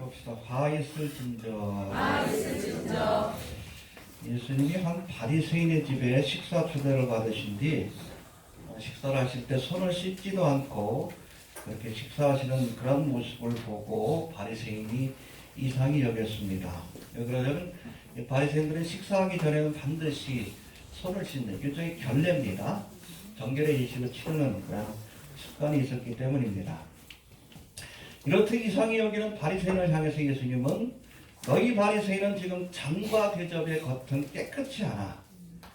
해봅시다. 화 있을 진저. 화 있을 진저. 예수님이 한 바리새인의 집에 식사 초대를 받으신 뒤 식사를 하실 때 손을 씻지도 않고 그렇게 식사하시는 그런 모습을 보고 바리새인이 이상히 여겼습니다. 왜 그러냐면 바리새인들은 식사하기 전에는 반드시 손을 씻는 일종의 결례입니다. 정결의 예식을 치르는 그런 습관이 있었기 때문입니다. 이렇듯 이상히 여기는 바리새인을 향해서 예수님은 너희 바리새인은 지금 잔과 대접의 겉은 깨끗이 하나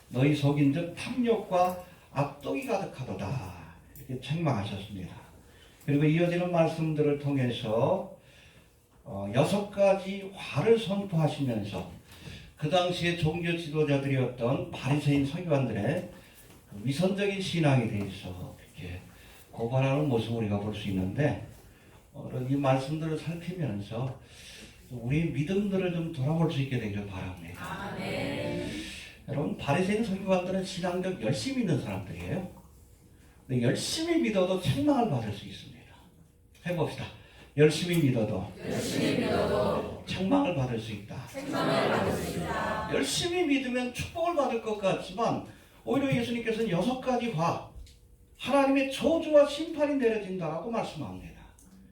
너희 속인즉 탐욕과 악독이 가득하도다 이렇게 책망하셨습니다. 그리고 이어지는 말씀들을 통해서 6가지 화를 선포하시면서 그 당시에 종교 지도자들이었던 바리새인 서기관들의 위선적인 신앙에 대해서 이렇게 고발하는 모습을 우리가 볼 수 있는데 이 말씀들을 살피면서 우리 믿음들을 좀 돌아볼 수 있게 되길 바랍니다. 아멘. 여러분 바리새인 서기관들은 신앙적 열심히 있는 사람들이에요. 근데 열심히 믿어도 책망을 받을 수 있습니다. 해봅시다. 열심히 믿어도 책망을 받을 수 있다. 열심히 믿으면 축복을 받을 것 같지만 오히려 예수님께서는 6가지 화, 하나님의 저주와 심판이 내려진다라고 말씀합니다.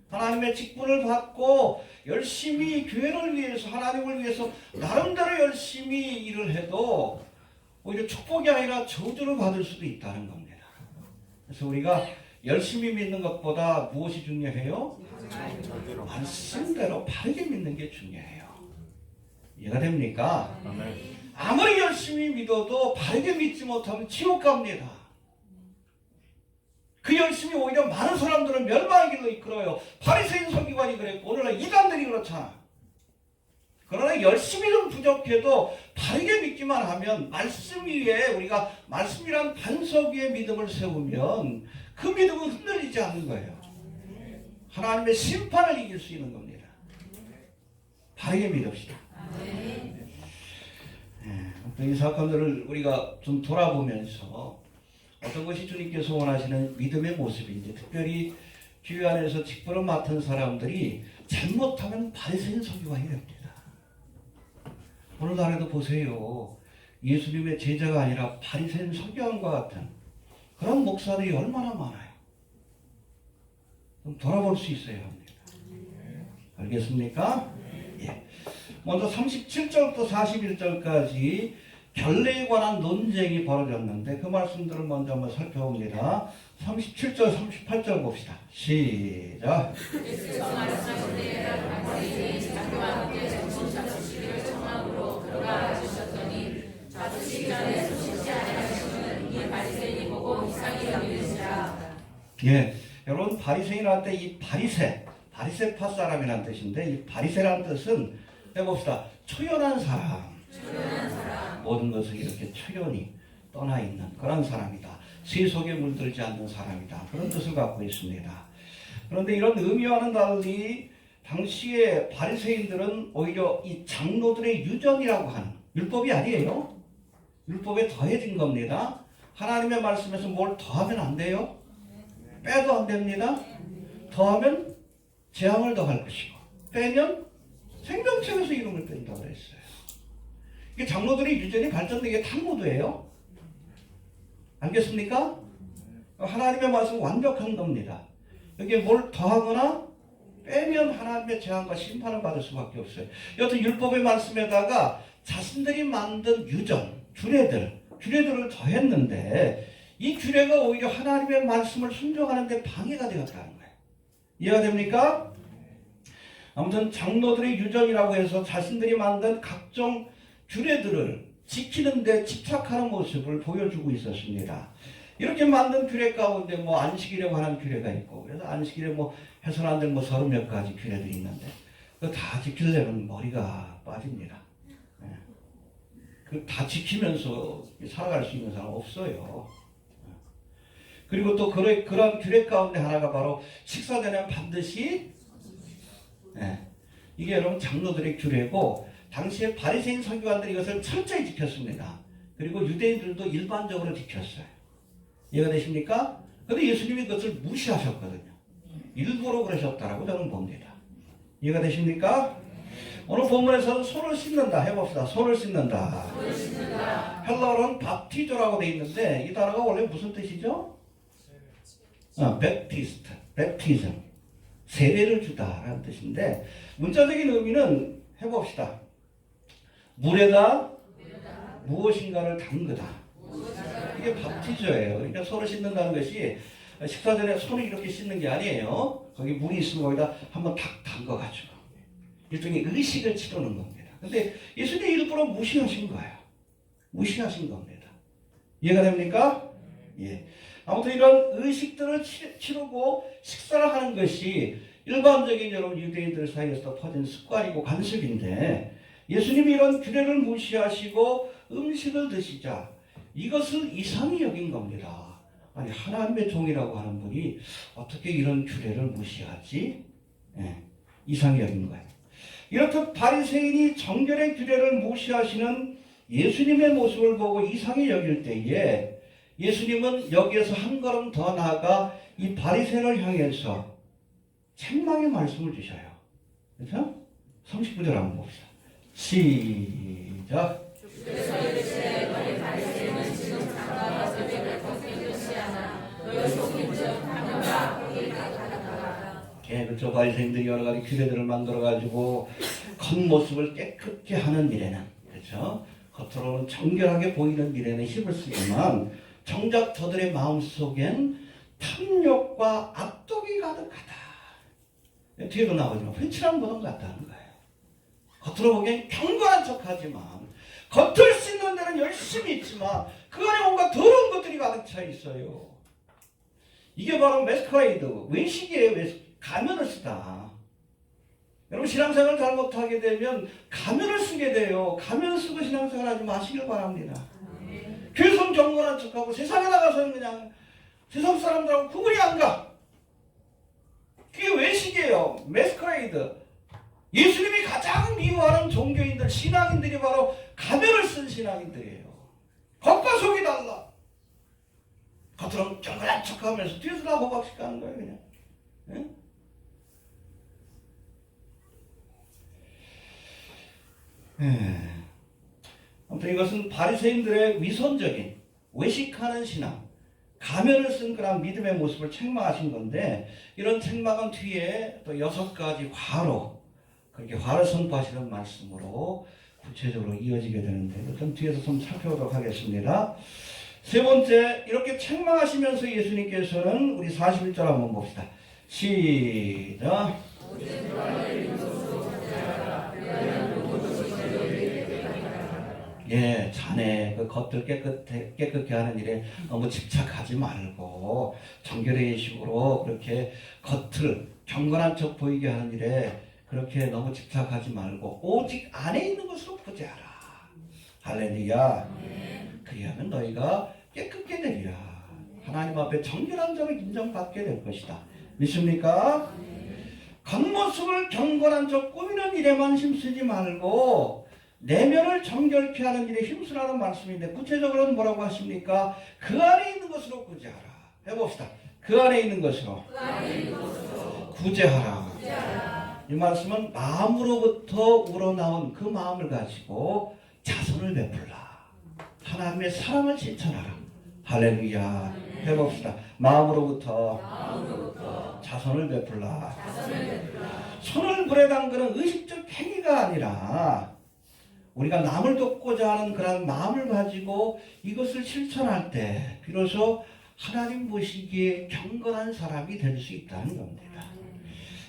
하나님의 직분을 받고 열심히 교회를 위해서 하나님을 위해서 나름대로 열심히 일을 해도 오히려 축복이 아니라 저주를 받을 수도 있다는 겁니다. 그래서 우리가 열심히 믿는 것보다 무엇이 중요해요? 말씀대로 바르게 믿는 게 중요해요. 이해가 됩니까? 아무리 열심히 믿어도 바르게 믿지 못하면 지옥 갑니다. 그 열심히 오히려 많은 사람들은 멸망의 길로 이끌어요. 바리새인 서기관이 그랬고 오늘날 이단들이 그렇잖아. 그러나 열심히 좀 부족해도 바르게 믿기만 하면 말씀 위에 우리가 말씀이란 반석 위에 믿음을 세우면 그 믿음은 흔들리지 않는 거예요. 하나님의 심판을 이길 수 있는 겁니다. 바르게 믿읍시다. 이 사건들을 우리가 좀 돌아보면서 어떤 것이 주님께서 원하시는 믿음의 모습인지, 특별히 교회 안에서 직분을 맡은 사람들이 잘못하면 바리새인 서기관이 됩니다. 오늘날에도 보세요. 예수님의 제자가 아니라 바리새인 서기관과 같은 그런 목사들이 얼마나 많아요. 좀 돌아볼 수 있어야 합니다. 알겠습니까? 예. 먼저 37절부터 41절까지 결례에 관한 논쟁이 벌어졌는데 그 말씀들을 먼저 한번 살펴봅니다. 37절, 38절 봅시다. 시작. 예수께서 말씀하시되 바리새인 장로와 함께 점심 잡수시기를 청함으로 들어가 주셨더니 잡수시기 전에 손 씻지 아니하시는 이 바리새인이 보고 이상히 여기시라. 예, 여러분 바리새인한테 이 바리새파 사람이라는 뜻인데 이 바리새라는 뜻은 해봅시다. 초연한 사람. 모든 것을 이렇게 초연히 떠나 있는 그런 사람이다. 세속에 물들지 않는 사람이다. 그런 뜻을 갖고 있습니다. 그런데 이런 의미와는 달리 당시에 바리새인들은 오히려 이 장로들의 유전이라고 하는 율법이 아니에요. 율법에 더해진 겁니다. 하나님의 말씀에서 뭘 더하면 안 돼요. 빼도 안 됩니다. 더하면 재앙을 더할 것이고 빼면 생명책에서 이름을 뺀다고 그랬어요. 이게 장로들의 유전이 발전된 게 탈무드예요. 알겠습니까? 하나님의 말씀은 완벽한 겁니다. 여기에 뭘 더하거나 빼면 하나님의 재앙과 심판을 받을 수밖에 없어요. 여튼 율법의 말씀에다가 자신들이 만든 유전, 규례들을 더했는데 이 규례가 오히려 하나님의 말씀을 순종하는 데 방해가 되었다는 거예요. 이해가 됩니까? 아무튼 장로들의 유전이라고 해서 자신들이 만든 각종 규례들을 지키는 데 집착하는 모습을 보여주고 있었습니다. 이렇게 만든 규례 가운데 안식일에 관한 규례가 있고 그래서 안식일에 해서는 안 될 30몇 가지 규례들이 있는데 그거 다 지키려면 머리가 빠집니다. 그 다 지키면서 살아갈 수 있는 사람 없어요. 그리고 또 그런 규례 가운데 하나가 바로 식사 전에 반드시 이게 여러분 장로들의 규례고 당시에 바리새인 서기관들이 이것을 철저히 지켰습니다. 그리고 유대인들도 일반적으로 지켰어요. 이해가 되십니까? 그런데 예수님이 그것을 무시하셨거든요. 일부러 그러셨다라고 저는 봅니다. 이해가 되십니까? 오늘 본문에서는 손을 씻는다 해봅시다. 손을 씻는다. 헬라어로는 밥티조라고 돼 있는데 이 단어가 원래 무슨 뜻이죠? 베프티스트, 베프티즘, 세례를 주다라는 뜻인데 문자적인 의미는 해봅시다. 물에다 무엇인가를 담그다. 이게 밥티조예요. 그러니까 손을 씻는다는 것이 식사 전에 손을 이렇게 씻는 게 아니에요. 거기 물이 있으면 거기다 한번 탁 담가가지고 일종의 의식을 치르는 겁니다. 근데 예수님 일부러 무시하신 거예요. 무시하신 겁니다. 이해가 됩니까? 예. 아무튼 이런 의식들을 치르고 식사를 하는 것이 일반적인 여러분 유대인들 사이에서 퍼진 습관이고 관습인데 예수님이 이런 규례를 무시하시고 음식을 드시자 이것을 이상히 여긴 겁니다. 아니 하나님의 종이라고 하는 분이 어떻게 이런 규례를 무시하지? 예, 이상히 여긴 거예요. 이렇듯 바리새인이 정결의 규례를 무시하시는 예수님의 모습을 보고 이상히 여길 때에 예수님은 여기에서 한 걸음 더 나아가 이 바리새인을 향해서 책망의 말씀을 주셔요. 그렇죠? 39절 한번 봅시다. 시작. 주께서 이르시되 너희 바리새인은 지금 장가와 세배를 거스르듯이 하나 너희 속인즉 하늘과 거기를 가득하다. 그렇죠. 바리새인들이 여러 가지 규례들을 만들어가지고 겉모습을 깨끗게 하는 일에는 그렇죠. 겉으로는 정결하게 보이는 일에는 힘을 쓰지만 정작 저들의 마음속엔 탐욕과 악독이 가득하다. 뒤에도 나오지만 훤칠한 무덤 같다는 거예요. 겉으로 보기엔 경건한 척하지만 겉을 씻는 데는 열심히 있지만 그 안에 뭔가 더러운 것들이 가득 차 있어요. 이게 바로 메스크레이드, 외식이에요. 가면을 쓰다. 여러분 신앙생활 잘못하게 되면 가면을 쓰게 돼요. 가면 쓰고 신앙생활 하지 마시길 바랍니다. 교회선 경건한 척하고 세상에 나가서는 그냥 세상 사람들하고 구분이 안 가. 그게 외식이에요. 메스크레이드. 예수님이 가장 미워하는 종교인들, 신앙인들이 바로 가면을 쓴 신앙인들이에요. 겉과 속이 달라. 겉으로는 경건한 척하면서 뒤에서 다 호박씩 가는 거예요. 그냥. 네? 아무튼 이것은 바리새인들의 위선적인 외식하는 신앙, 가면을 쓴 그런 믿음의 모습을 책망하신 건데 이런 책망은 뒤에 또 6가지 화로 그렇게 화를 선포하시는 말씀으로 구체적으로 이어지게 되는데 그것은 뒤에서 좀 살펴보도록 하겠습니다. 세 번째 이렇게 책망하시면서 예수님께서는 우리 41절 한번 봅시다. 시작. 예, 자네 그 겉을 깨끗게 하는 일에 너무 집착하지 말고 정결의 식으로 그렇게 겉을 경건한 척 보이게 하는 일에 그렇게 너무 집착하지 말고 오직 안에 있는 것으로 구제하라. 할렐루야. 그리하면 너희가 깨끗게 되리라. 하나님 앞에 정결한 자를 인정받게 될 것이다. 믿습니까? 겉모습을 경건한 척 꾸미는 일에만 힘쓰지 말고 내면을 정결케 하는 일에 힘쓰라는 말씀인데 구체적으로는 뭐라고 하십니까? 그 안에 있는 것으로 구제하라. 해봅시다. 그 안에 있는 것으로 구제하라. 이 말씀은 마음으로부터 우러나온 그 마음을 가지고 자선을 베풀라. 하나님의 사랑을 실천하라. 할렐루야. 해봅시다. 마음으로부터 자선을 베풀라. 손을 불에 담그는 의식적 행위가 아니라 우리가 남을 돕고자 하는 그런 마음을 가지고 이것을 실천할 때 비로소 하나님 보시기에 경건한 사람이 될 수 있다는 겁니다.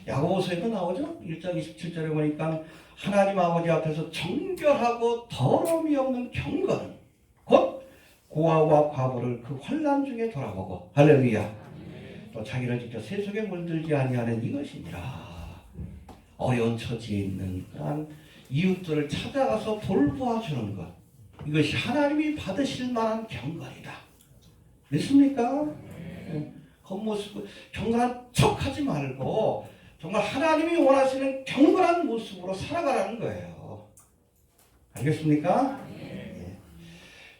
야고보서에도 나오죠. 1장 27절에 보니까 하나님 아버지 앞에서 정결하고 더러움이 없는 경건 곧 고아와 과부를 그 환난 중에 돌아보고 할렐루야. 또 자기를 직접 세속에 물들지 아니하는 이것이니라. 어려운 처지에 있는 그런 이웃들을 찾아가서 돌보아주는 것, 이것이 하나님이 받으실 만한 경건이다. 믿습니까? 겉모습 경건한 척하지 말고 정말 하나님이 원하시는 경건한 모습으로 살아가라는 거예요. 알겠습니까? 네.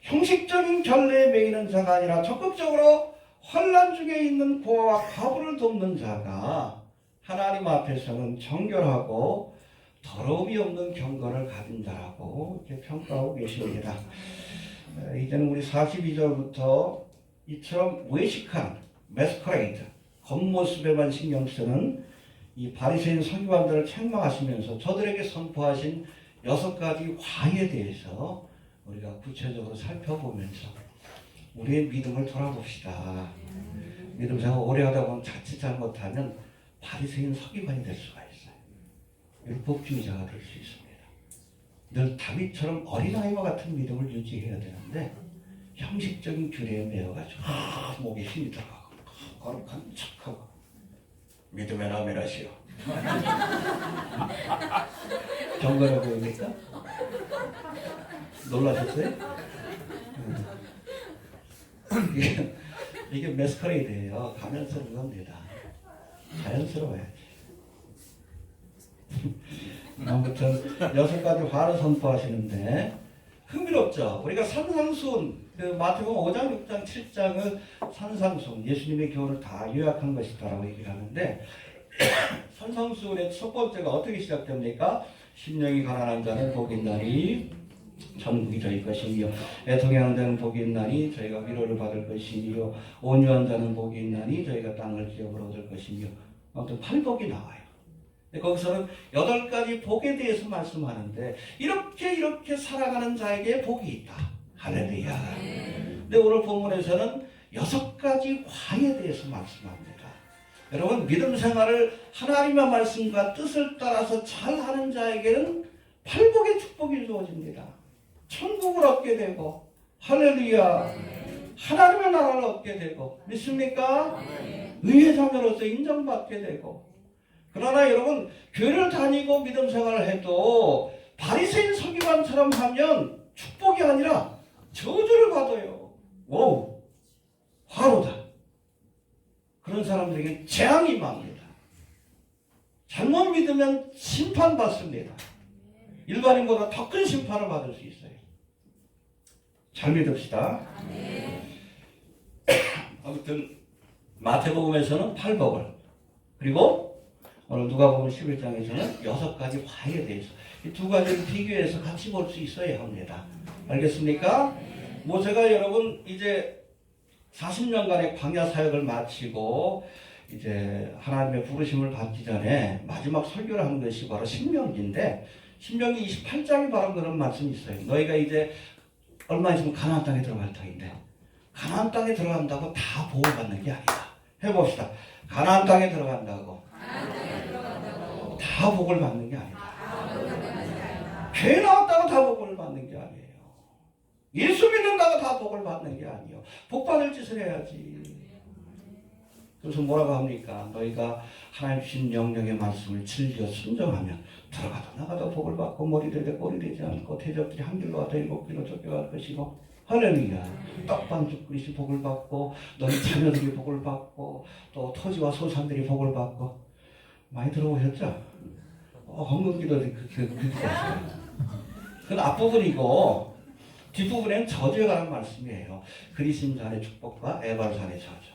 형식적인 결례에 매이는 자가 아니라 적극적으로 환난 중에 있는 고아와 과부를 돕는 자가 하나님 앞에서는 정결하고 더러움이 없는 경건을 가진 자라고 이렇게 평가하고 계십니다. 이제는 우리 42절부터 이처럼 외식한 메스커레이드, 겉모습에만 신경 쓰는 이 바리새인 서기관들을 책망하시면서 저들에게 선포하신 6가지 화에 대해서 우리가 구체적으로 살펴보면서 우리의 믿음을 돌아봅시다. 믿음 생활 오래 하다 보면 자칫 잘못하면 바리새인 서기관이 될 수가 있어요. 율법주의자가 될 수 있습니다. 늘 다윗처럼 어린아이와 같은 믿음을 유지해야 되는데 형식적인 규례에 매여가지고 목에 힘이 들어가고 거룩한 척하고 믿음의 나메라시오. 경건해 보입니까? 놀라셨어요? 이게 메스커레이드예요. 가면서는 겁니다. 자연스러워야지. 아무튼 6가지 화를 선포하시는데 흥미롭죠. 우리가 산상수훈, 마태복음 5장, 6장, 7장은 산상수훈, 예수님의 교훈을 다 요약한 것이다라고 얘기를 하는데 산상수훈의 첫 번째가 어떻게 시작됩니까? 심령이 가난한 자는 복이 있나니 천국이 저희 것이며 애통하는 자는 복이 있나니 저희가 위로를 받을 것이며 온유한 자는 복이 있나니 저희가 땅을 기업으로 얻을 것이며 아무튼 8복이 나와요. 거기서는 8가지 복에 대해서 말씀하는데 이렇게 살아가는 자에게 복이 있다. 할렐루야. 근데 오늘 본문에서는 6가지 화에 대해서 말씀합니다. 여러분 믿음 생활을 하나님의 말씀과 뜻을 따라서 잘하는 자에게는 8복의 축복이 주어집니다. 천국을 얻게 되고 할렐루야. 하나님의 나라를 얻게 되고 믿습니까? 의의 자녀로서 인정받게 되고 그러나 여러분 교회를 다니고 믿음 생활을 해도 바리새인 서기관처럼 하면 축복이 아니라 저주를 받아요. 오, 화로다. 그런 사람들에게 재앙이 임합니다. 잘못 믿으면 심판받습니다. 일반인보다 더 큰 심판을 받을 수 있어요. 잘 믿읍시다. 아무튼 마태복음에서는 8복을 그리고 오늘 누가복음 11장에서는 6가지 화에 대해서 이 2가지를 비교해서 같이 볼 수 있어야 합니다. 알겠습니까? 모세가 여러분 이제 40년간의 광야 사역을 마치고 이제 하나님의 부르심을 받기 전에 마지막 설교를 한 것이 바로 신명기인데 신명기 28장에 바로 그런 말씀이 있어요. 너희가 이제 얼마 있으면 가나안 땅에 들어갈 터인데 가나안 땅에 들어간다고 다 복을 받는 게 아니다. 해봅시다. 가나안 땅에 들어간다고 다 복을 받는 게 아니다. 교회 나왔다고 다 복을 받는 게 아니에요. 예수 믿는다고 다 복을 받는 게 아니에요. 복 받을 짓을 해야지. 그래서 뭐라고 합니까? 너희가 하나님 주신 명령의 말씀을 즐겨 순종하면 들어가도 나가도 복을 받고 머리 되되 꼬리 되지 않고 대적들이 한 길로 와도 7길로 쫓겨갈 것이고 할렐루야. 떡반죽 그릇이 복을 받고 너희 자녀들이 복을 받고 또 토지와 소산들이 복을 받고 많이 들어보셨죠? 헌금기도 그렇게 봤어요. 그건 앞부분이고 뒷부분에는 저주에 관한 말씀이에요. 그리심산의 축복과 에발산의 저주.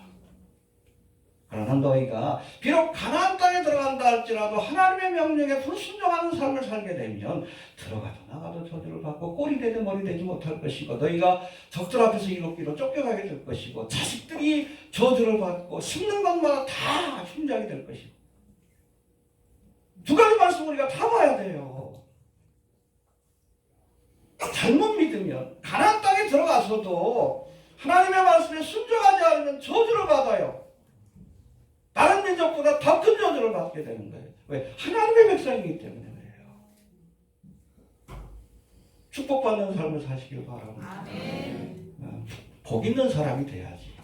그러나 너희가 비록 가나안 땅에 들어간다 할지라도 하나님의 명령에 불순종하는 삶을 살게 되면 들어가도 나가도 저주를 받고 꼴이 되든 머리 되지 못할 것이고 너희가 적들 앞에서 7길로 쫓겨가게 될 것이고 자식들이 저주를 받고 심는 것마다 다 흉작이 될 것이고 2가지 말씀 우리가 다 봐야 돼요. 잘못 믿으면 가나안 땅에 들어가서도 하나님의 말씀에 순종하지 않으면 저주를 받아요. 다른 민족보다 더 큰 저주를 받게 되는 거예요. 왜? 하나님의 백성이기 때문에 그래요. 축복받는 삶을 사시길 바랍니다. 복 있는 사람이 돼야지.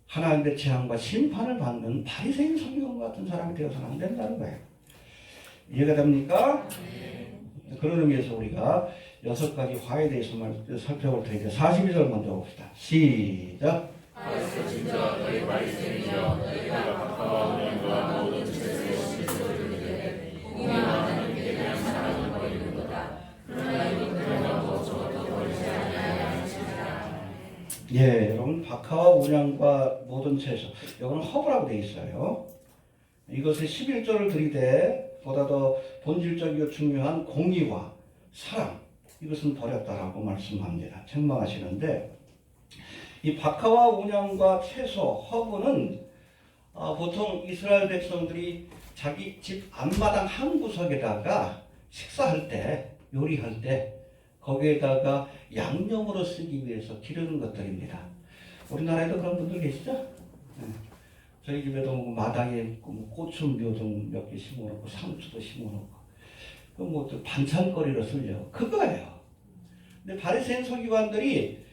하나님의 재앙과 심판을 받는 바리새인 서기관 같은 사람이 되어서는 안 된다는 거예요. 이해가 됩니까? 그런 의미에서 우리가 6가지 화에 대해서 살펴볼 테니까 42절 먼저 봅시다. 시작. 너희 바리새인이여 너희가 가까워 은행과 모든 죄를 실수를 공의와 하나님께 대한 사랑을 버리는 거다. 그러나 이것들은 저도 버리지 아니하여 하시리라. 예, 여러분 박하와 운양과 모든 채소 여기는 허브라고 되어 있어요. 이것을 11조를 드리되 보다 더 본질적이고 중요한 공의와 사랑, 이것은 버렸다라고 말씀합니다. 책망하시는데, 이 박하와 온양과 채소, 허브는 보통 이스라엘 백성들이 자기 집 앞마당 한 구석에다가 식사할 때, 요리할 때 거기에다가 양념으로 쓰기 위해서 기르는 것들입니다. 우리나라에도 그런 분들 계시죠? 네. 저희 집에도 마당에 고추 묘종 몇 개 심어놓고 상추도 심어놓고 뭐 반찬거리로 쓰려고 그거예요. 근데 바리새인 서기관들이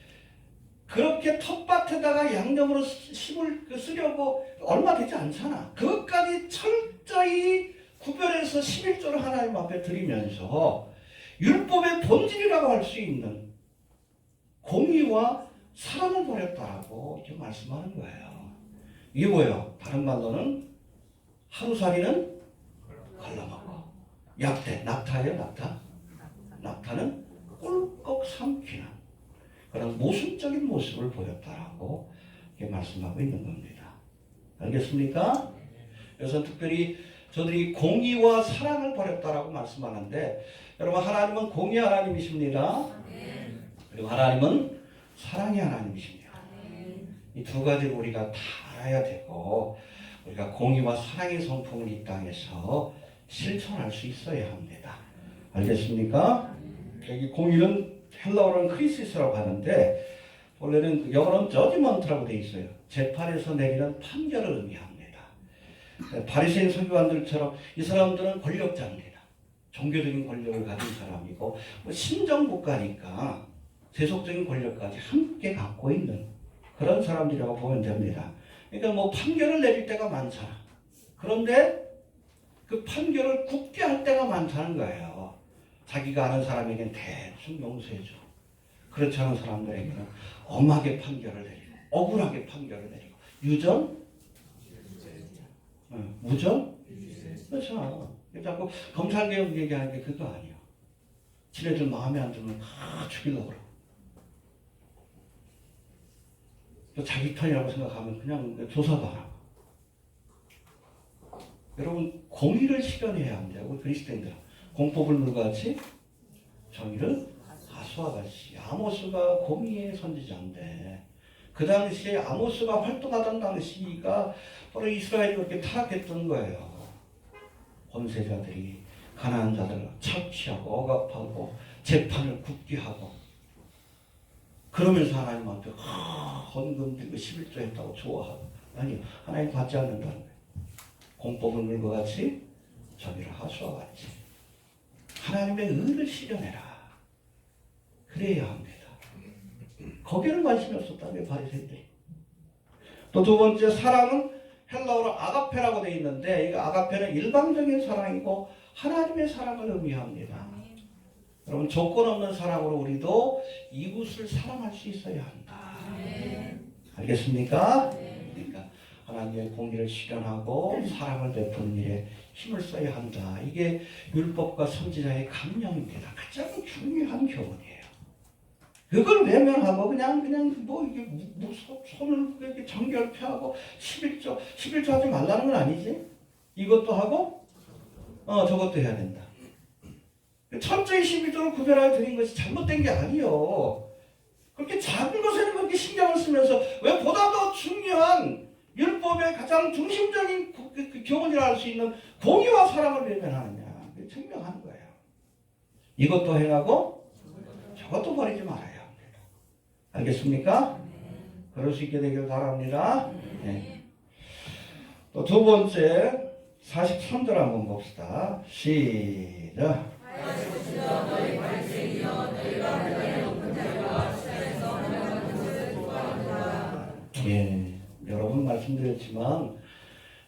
그렇게 텃밭에다가 양념으로 쓰려고 얼마 되지 않잖아. 그것까지 철저히 구별해서 11조를 하나님 앞에 드리면서 율법의 본질이라고 할 수 있는 공의와 사랑을 버렸다라고 이렇게 말씀하는 거예요. 이게 뭐예요? 다른 말로는 하루살이는 걸러먹고, 약대, 낙타예요, 낙타. 낙타는 꿀꺽 삼키는 그런 모순적인 모습을 보였다라고 이렇게 말씀하고 있는 겁니다. 알겠습니까? 그래서 특별히 저들이 공의와 사랑을 버렸다라고 말씀하는데, 여러분, 하나님은 공의 하나님이십니다. 그리고 하나님은 사랑의 하나님이십니다. 이 두 가지를 우리가 다 알아야 되고, 우리가 공의와 사랑의 성품을 이 땅에서 실천할 수 있어야 합니다. 알겠습니까? 여기 공의는 헬라어로는 크리시스라고 하는데, 원래는 영어로는 저지먼트라고 되어 있어요. 재판에서 내리는 판결을 의미합니다. 바리새인 서기관들처럼 이 사람들은 권력자입니다. 종교적인 권력을 가진 사람이고, 신정국가니까 세속적인 권력까지 함께 갖고 있는 그런 사람들이라고 보면 됩니다. 그러니까 판결을 내릴 때가 많잖아. 그런데 그 판결을 굳게 할 때가 많다는 거예요. 자기가 아는 사람에게는 대충 용서해줘. 그렇지 않은 사람들에게는 엄하게 판결을 내리고, 억울하게 판결을 내리고, 유전? 무전? 그렇죠. 자꾸 검찰개혁 얘기하는 게 그거 아니야. 지네들 마음에 안 들면 죽이려고 그러고. 또 자기 편이라고 생각하면 그냥 조사도 안 하고. 여러분, 공의를 실현해야 합니다. 우리 그리스도인들. 공법을 물같이 정의를 가수와 같이. 아모스가 공의의 선지자인데, 그 당시에 아모스가 활동하던 당시가 바로 이스라엘이 그렇게 타락했던 거예요. 권세자들이 가난한 자들을 착취하고 억압하고 재판을 굳게 하고, 그러면서 하나님한테 헌금 들고 11조 했다고 좋아하고. 아니요, 하나님 받지 않는다는 거예요. 공법을 물고 같이 정의를 하수와 같이 하나님의 의를 실현해라. 그래야 합니다. 거기에는 관심이 없었다며 바리새인들이. 또 두 번째, 사랑은 헬라어로 아가페라고 되어 있는데, 이 아가페는 일방적인 사랑이고 하나님의 사랑을 의미합니다. 여러분, 조건 없는 사랑으로 우리도 이웃을 사랑할 수 있어야 한다. 알겠습니까? 그러니까 하나님의 공의를 실현하고 사랑을 베푸는 일에 힘을 써야 한다. 이게 율법과 선지자의 강령입니다. 가장 중요한 교훈이에요. 그걸 외면하고 그냥 이게 손을 이렇게 정결폐하고 11조 하지 말라는 건 아니지. 이것도 하고 저것도 해야 된다. 철저히 11조를 구별하여 드린 것이 잘못된 게 아니요. 그렇게 작은 것에는 그렇게 신경을 쓰면서 왜 보다 더 중요한 율법의 가장 중심적인 그 교훈이라 할 수 있는 공의와 사랑을 외면하느냐. 증명하는 거예요. 이것도 행하고 저것도 버리지 말아야 합니다. 알겠습니까? 그럴 수 있게 되길 바랍니다. 네. 또 두 번째, 43절 한번 봅시다. 시작. 예, 여러분 말씀드렸지만,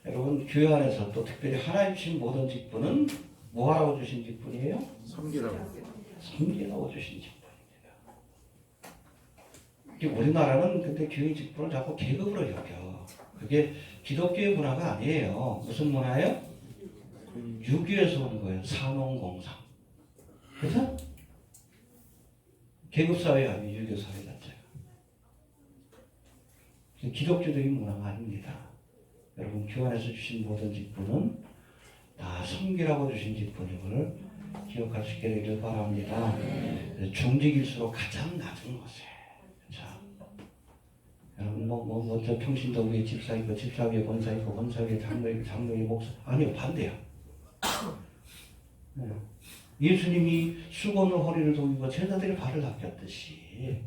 여러분 교회 안에서 또 특별히 하나님 주신 모든 직분은 뭐하라고 주신 직분이에요? 섬기라고 주신 직분입니다. 우리나라는 근데 교회 직분을 자꾸 계급으로 여겨. 그게 기독교의 문화가 아니에요. 무슨 문화예요? 유교에서 온 거예요. 산업공상. 그래서 계급사회 아니에요. 유교사회 자체가. 기독교적인 문화가 아닙니다. 여러분 교환해서 주신 모든 직분은 다 섬기라고 주신 직분임을 기억할 수 있게 되길 바랍니다. 중직일수록 가장 낮은 곳에. 자, 여러분 저 평신도 위에 집사 있고 집사 위에 권사 있고 권사 위에 장로 있고 장로 위에 목사. 아니요, 반대야. 예수님이 수건으로 허리를 동이고 제자들이 발을 닦였듯이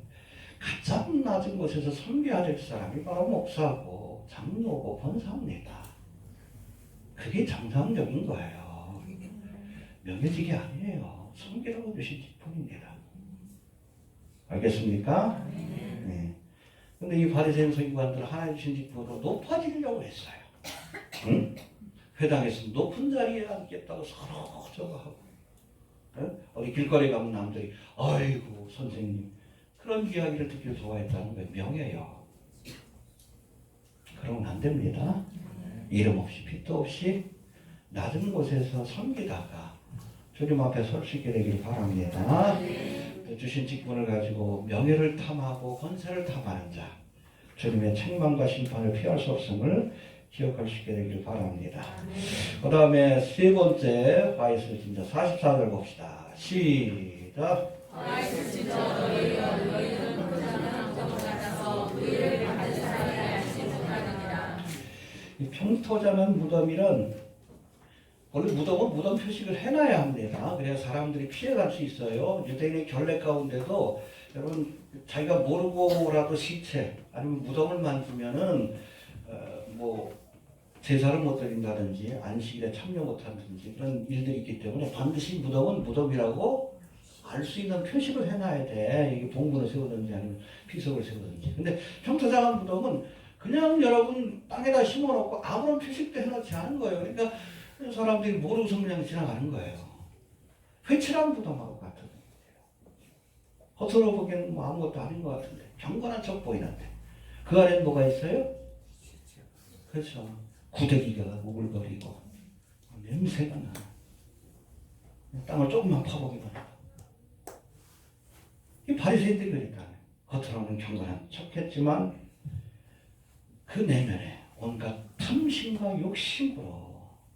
가장 낮은 곳에서 섬겨야 될 사람이 바로 목사고 장로고 권사입니다. 그게 정상적인 거예요. 명예직이 아니에요. 섬기라고 주신 직분입니다. 알겠습니까? 네. 근데 이 바리새인 서기관들은 하나님 주신 직분으로 높아지려고 했어요. 응? 회당에서 높은 자리에 앉겠다고 서로 저거 하고, 어디 길거리 가면 남들이 아이고 선생님 그런 이야기를 듣기를 좋아했다는 게 명예요. 그러면 안 됩니다. 이름 없이 빚도 없이 낮은 곳에서 섬기다가 주님 앞에 설 수 있게 되길 바랍니다. 주신 직분을 가지고 명예를 탐하고 권세를 탐하는 자, 주님의 책망과 심판을 피할 수 없음을 기억할 수 있게 되길 바랍니다. 그 다음에 세 번째 바이스 진저 44절 봅시다. 시작. 바이스 진저 너희는 평토자는 무덤을 갖아서 의를 받은 사람이 알지 못하느니라. 이 평토자는 무덤이란 원래 무덤은 무덤 표식을 해놔야 합니다. 그래야 사람들이 피해갈 수 있어요. 유대인의 결례 가운데도 여러분 자기가 모르고라도 시체 아니면 무덤을 만지면은 뭐 제사를 못 드린다든지 안식일에 참여 못한다든지 그런 일들이 있기 때문에 반드시 무덤은 무덤이라고 알 수 있는 표식을 해놔야 돼. 이게 봉분을 세우든지 아니면 피석을 세우든지. 근데 평토장한 무덤은 그냥 여러분 땅에다 심어놓고 아무런 표식도 해놓지 않은 거예요. 그러니까 사람들이 모르고서 그냥 지나가는 거예요. 회칠한 무덤하고 같은 거예요. 겉으로 보기에는 뭐 아무것도 아닌 것 같은데 경건한 척 보이는데 그 안에는 뭐가 있어요? 그렇죠. 구데기가 우글거리고 냄새가 나. 땅을 조금만 파보기만 해도. 이 바리새인들이 그러니까 겉으로는 경건한 척했지만 그 내면에 온갖 탐심과 욕심으로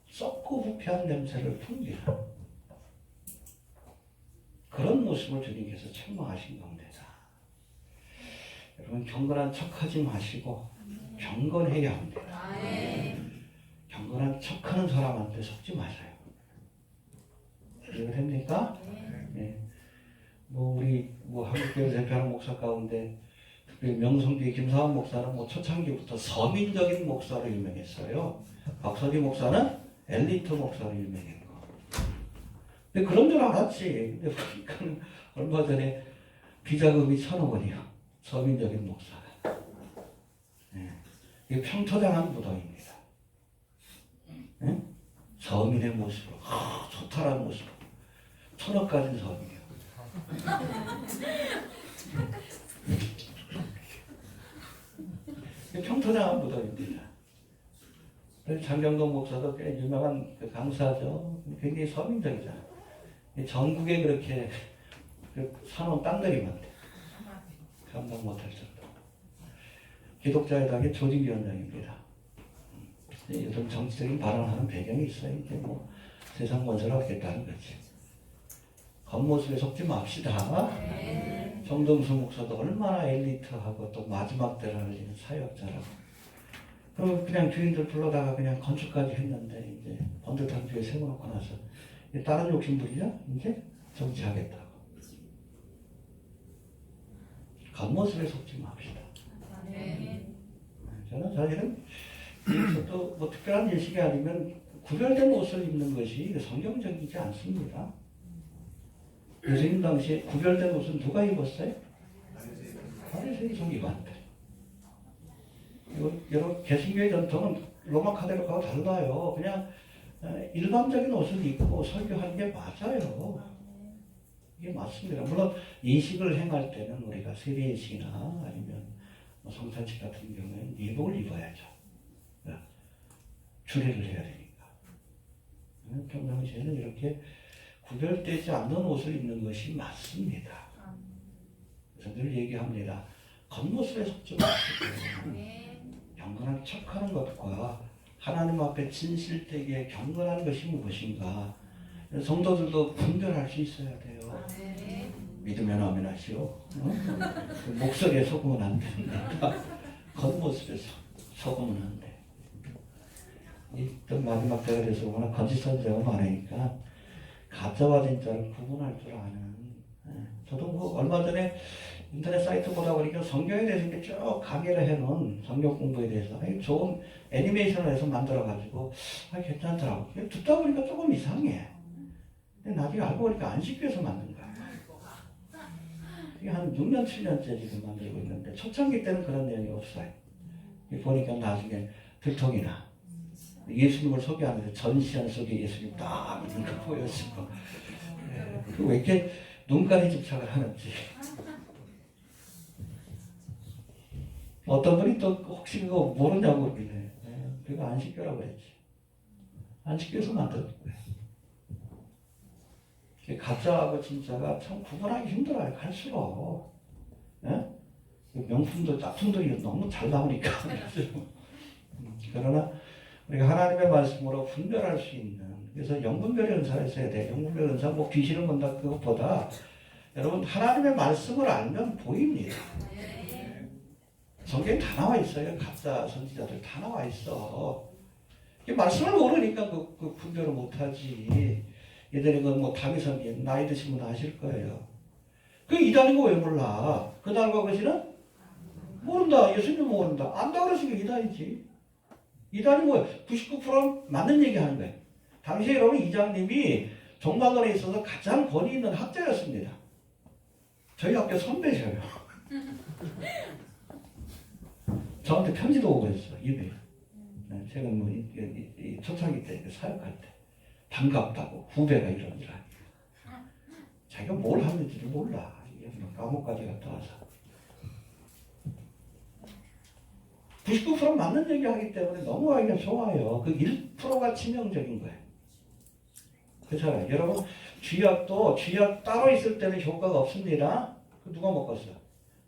썩고 부패한 냄새를 풍기는 그런 모습을 주님께서 책망하신 겁니다. 여러분 경건한 척하지 마시고 경건해야 합니다. 경건한 척하는 사람한테 속지 마세요. 이해됩니까? 네. 우리 한국교회 대표하는 목사 가운데 특별히 명성교회 김사환 목사는 초창기부터 서민적인 목사로 유명했어요. 박서기 목사는 엘리트 목사로 유명했고. 근데 그런 줄 알았지. 근데 보니까 얼마 전에 비자금이 1,000억 원이요. 서민적인 목사가. 네. 이게 평토장한 무덤입니다. 네? 서민의 모습으로 좋다라는 모습으로 1,000억 가진 서민이요. 평토장한 무덤입니다. 장경동 목사도 꽤 유명한 강사죠. 굉장히 서민적이잖아요. 전국에 그렇게 사놓은 땅들이 많대. 감당 못할 정도. 기독자회당의 조직위원장입니다. 요즘 정치적인 발언하는 배경이 있어요. 이제 세상 건설 하겠다는 거지. 겉모습에 속지 맙시다. 정동수 목사도 얼마나 엘리트하고 또 마지막 때를 알리는 사역자라고. 그럼 그냥 주인들 불러다가 그냥 건축까지 했는데 이제 번듯한 교회 세워놓고 나서 다른 욕심부리냐? 이제 정치하겠다고. 겉모습에 속지 맙시다. 저는 사실은 또 특별한 예식이 아니면 구별된 옷을 입는 것이 성경적이지 않습니다. 예수님 당시에 구별된 옷은 누가 입었어요? 바리새인 서기관들. 여러분 개신교의 전통은 로마 카톨릭하고 달라요. 그냥 일반적인 옷을 입고 설교하는 게 맞아요. 이게 맞습니다. 물론 예식을 행할 때는 우리가 세례 예식이나 아니면 성찬식 같은 경우에는 예복을 입어야죠. 주례를 해야 되니까. 평상시에는 이렇게 구별되지 않는 옷을 입는 것이 맞습니다. 그래서 늘 얘기합니다. 겉모습에 속지 마시고 경건한 척하는 것과 하나님 앞에 진실되게 경건한 것이 무엇인가. 성도들도 분별할 수 있어야 돼요. 믿으면 아멘 하시오. 목소리에 속으면 안 됩니다. 겉모습에 속으면 안 돼. 또 마지막 때가 돼서 워낙 거짓 선지자가 많으니까 가짜와 진짜를 구분할 줄 아는. 저도 뭐 얼마 전에 인터넷 사이트 보다 보니까 성경에 대해서 이렇게 쭉 강의를 해놓은 성경 공부에 대해서 좋은 애니메이션을 해서 만들어가지고 괜찮더라고. 듣다 보니까 조금 이상해. 근데 나중에 알고 보니까 안식교에서 만든 거야. 이게 한 6년, 7년째 지금 만들고 있는데 초창기 때는 그런 내용이 없어요. 보니까 나중에 들통이나 예수님을 소개하는데 전시한 속에 예수님 딱 있는 거 보였고 왜 이렇게 눈깔이 집착을 하는지. 어떤 분이 또 혹시 그거 모르냐고 그러길래 그거 안식교라고 했지. 안식교에서 만들었고요. 가짜하고 진짜가 참 구분하기 힘들어요. 갈수록. 예? 명품도 짝퉁들이 너무 잘 나오니까. 그러나 우리가 하나님의 말씀으로 분별할 수 있는, 그래서 영분별 연사를 써야 돼. 영분별 연사 뭐 귀신을 본다 그것보다 여러분 하나님의 말씀을 알면 보입니다. 성경에 다 나와 있어요. 가짜 선지자들 다 나와 있어. 말씀을 모르니까 그 분별을 못하지. 예전에 뭐 다미선님 나이 드신 분 아실 거예요. 그 이단인 거 왜 몰라? 그날과 것이는 모른다. 예수님 모른다. 안다 그러시니까 이단이지. 이단이 뭐예요? 99%는 맞는 얘기 하는 거예요. 당시에 여러분 이장님이 종말론에 있어서 가장 권위 있는 학자였습니다. 저희 학교 선배셔요. 저한테 편지도 오고 그랬어요. 입에. 제가 뭐 초창기 때 사역할 때 반갑다고 후배가 이러니라. 자기가 뭘 하는지를 몰라. 감옥까지 갔다 와서 99% 맞는 얘기 하기 때문에 넘어가기가 좋아요. 그 1%가 치명적인 거예요. 그렇잖아요. 여러분 쥐약도 쥐약 따로 있을 때는 효과가 없습니다. 그 누가 먹었어요?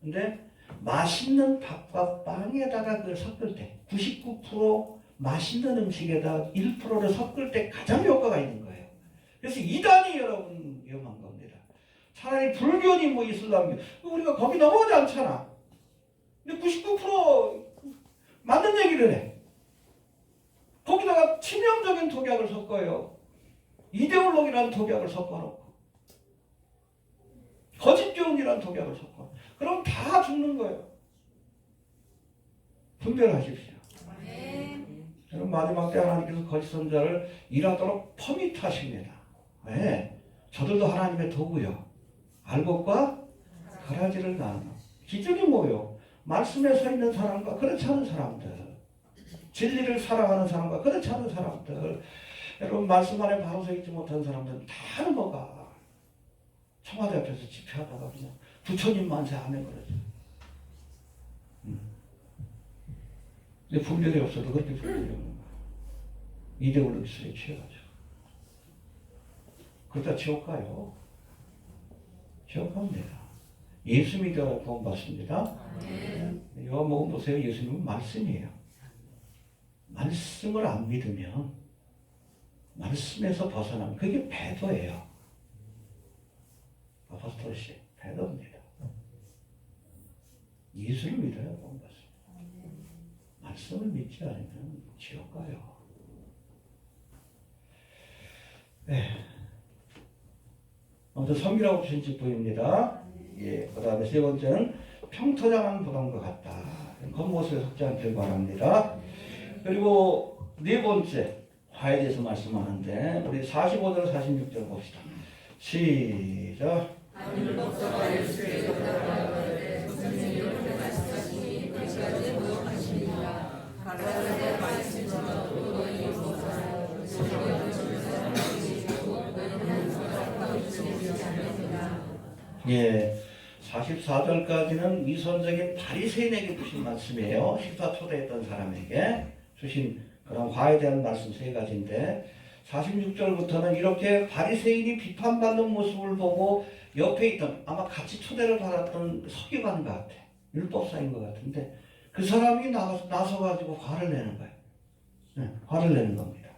근데 맛있는 밥과 빵에다가 그걸 섞을 때 99% 맛있는 음식에다 1%를 섞을 때 가장 효과가 있는 거예요. 그래서 이단이 여러분 위험한 겁니다. 차라리 불교니 뭐 이슬람교 우리가 거기 넘어가지 않잖아. 근데 99% 맞는 얘기를 해. 거기다가 치명적인 독약을 섞어요. 이데올로기라는 독약을 섞어놓고 거짓 교훈이라는 독약을 섞어. 그럼 다 죽는 거예요. 분별하십시오. 여러분 마지막 때 하나님께서 거짓 선자를 일하도록 퍼밋하십니다. 왜? 저들도 하나님의 도구요. 알 것과 가라지를 나누어. 기준이 뭐요? 말씀에 서 있는 사람과 그렇지 않은 사람들. 진리를 사랑하는 사람과 그렇지 않은 사람들. 여러분 말씀 안에 바로 서 있지 못한 사람들은 다 넘어가. 청와대 앞에서 집회하다가 그냥 부처님 만세 아멘 그러죠. 근데 분별이 없어도 그렇게 분별이 없는 거야. 이데올로기에 취해가지고. 그러다 지옥 가요. 지옥 갑니다. 예수 믿어 구원 받습니다. 요한복음 보세요. 예수님은 말씀이에요. 말씀을 안 믿으면 말씀에서 벗어나면 그게 배도예요. 아포스톨시 배도입니다. 예수를 믿어야 구원 받습니다. 말씀을 믿지 않으면 지옥 가요. 네. 아무튼 섬기라고 주신 직분입니다. 예, 그 다음에 세 번째는 평토장한 보단과 같다. 겉모습에 속지 않길 바랍니다. 그리고 네 번째 화에 대해서 말씀하는데 우리 45절 46절 봅시다. 시작. 예, 44절까지는 위선적인 바리새인에게 주신 말씀이에요. 십사 초대했던 사람에게 주신 그런 화에 대한 말씀 세 가지인데 46절부터는 이렇게 바리새인이 비판받는 모습을 보고 옆에 있던 아마 같이 초대를 받았던 서기관 같아. 율법사인 것 같은데 그 사람이 나서가지고 화를 내는 거예요. 네, 화를 내는 겁니다.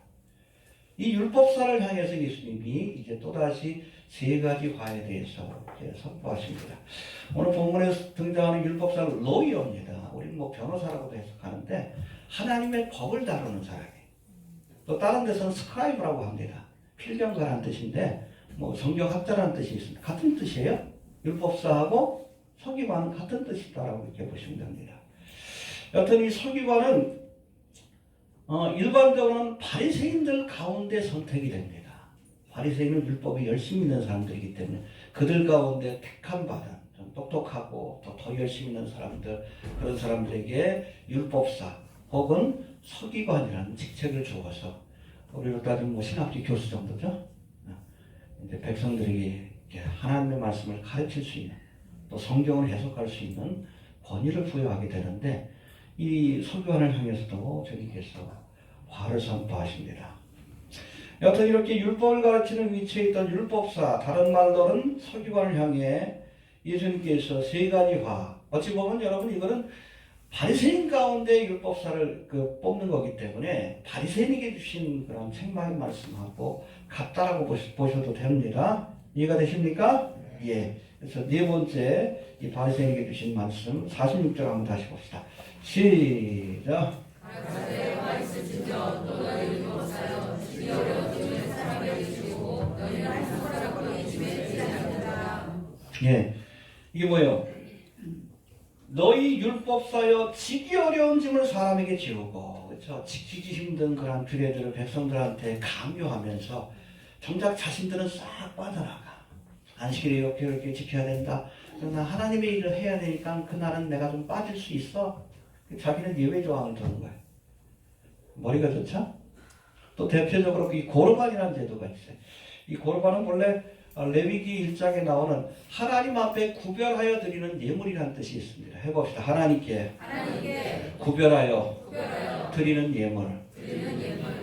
이 율법사를 향해서 예수님이 이제 또다시 세 가지 화에 대해서 이제 선포하십니다. 오늘 본문에서 등장하는 율법사는 로이어입니다. 우리는 뭐 변호사라고도 해석하는데 하나님의 법을 다루는 사람이에요. 또 다른 데서는 스크라이브라고 합니다. 필경가라는 뜻인데 뭐 성경학자라는 뜻이 있습니다. 같은 뜻이에요. 율법사하고 서기관은 같은 뜻이다라고 이렇게 보시면 됩니다. 여튼 이 서기관은 일반적으로는 바리새인들 가운데 선택이 됩니다. 바리새인은 율법에 열심히 있는 사람들이기 때문에 그들 가운데 택함 받은 좀 똑똑하고 또 더 열심히 있는 사람들, 그런 사람들에게 율법사 혹은 서기관이라는 직책을 주어서 우리로 따지면 뭐 신학교 교수 정도죠. 이제 백성들에게 하나님의 말씀을 가르칠 수 있는 또 성경을 해석할 수 있는 권위를 부여하게 되는데 이 서기관을 향해서도 주님께서 화를 선포하십니다. 여튼 이렇게 율법을 가르치는 위치에 있던 율법사, 다른 말로는 서기관을 향해 예수님께서 세 가지 화, 어찌 보면 여러분 이거는 바리새인 가운데 율법사를 뽑는 거기 때문에 바리새인에게 주신 그런 책망의 말씀하고 같다라고 보셔도 됩니다. 이해가 되십니까? 예. 그래서 네 번째 이 바리새인에게 주신 말씀 46절 한번 다시 봅시다. 시작. 예, 이게 뭐예요? 너희 율법사여 지기 어려운 짐을 사람에게 지우고, 그렇죠? 지키기 힘든 그런 규례들을 백성들한테 강요하면서 정작 자신들은 싹 빠져나가. 안식일에 이렇게 지켜야 된다. 그러나 하나님의 일을 해야 되니까 그날은 내가 좀 빠질 수 있어. 자기는 예외 조항을 두는 거예요. 머리가 좋죠? 또 대표적으로 이 고르반이라는 제도가 있어요. 이 고르반은 원래 레위기 1장에 나오는 하나님 앞에 구별하여 드리는 예물이라는 뜻이 있습니다. 해봅시다. 하나님께 구별하여 드리는 예물.